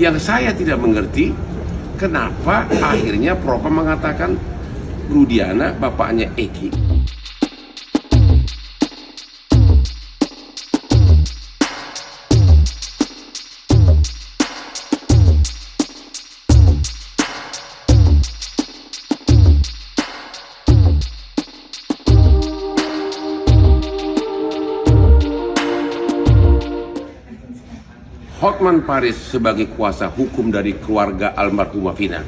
Yang saya tidak mengerti, kenapa akhirnya Propam mengatakan Rudiana bapaknya Eki. Hotman Paris sebagai kuasa hukum dari keluarga almarhumah Vina.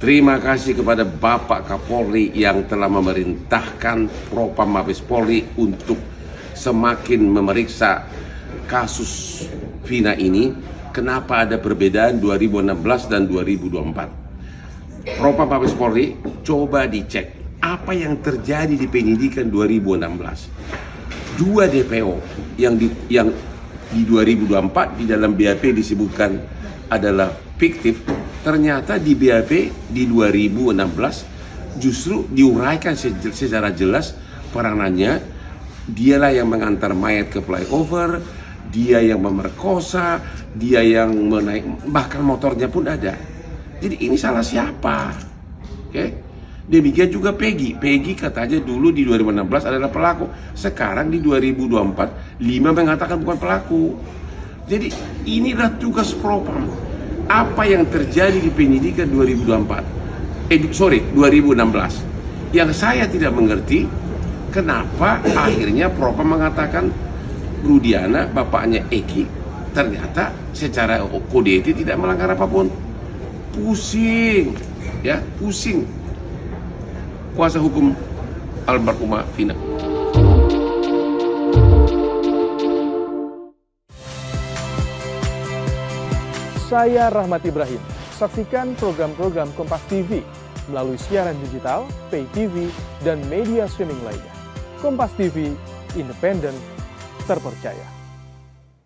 Terima kasih kepada Bapak Kapolri yang telah memerintahkan Propam Mabes Polri untuk semakin memeriksa kasus Vina ini. Kenapa ada perbedaan 2016 dan 2024? Propam Mabes Polri coba dicek apa yang terjadi di penyidikan 2016. Dua DPO yang di 2024 di dalam BAP disebutkan adalah fiktif, ternyata di BAP di 2016 justru diuraikan secara jelas peranannya. Dialah yang mengantar mayat ke flyover, dia yang memerkosa, dia yang menaik, bahkan motornya pun ada. Jadi ini salah siapa? Oke? Demikian juga Peggy katanya dulu di 2016 adalah pelaku. Sekarang di 2024, 5 mengatakan bukan pelaku. Jadi inilah tugas Propam. Apa yang terjadi di penyidikan 2016. Yang saya tidak mengerti, kenapa akhirnya Propam mengatakan Rudiana bapaknya Eki. Ternyata secara kode etik tidak melanggar apapun. Pusing, ya pusing. Kuasa hukum almarhumah Vina. Saya Rahmat Ibrahim. Saksikan program-program Kompas TV melalui siaran digital, pay TV, dan media streaming lainnya. Kompas TV, independen, terpercaya.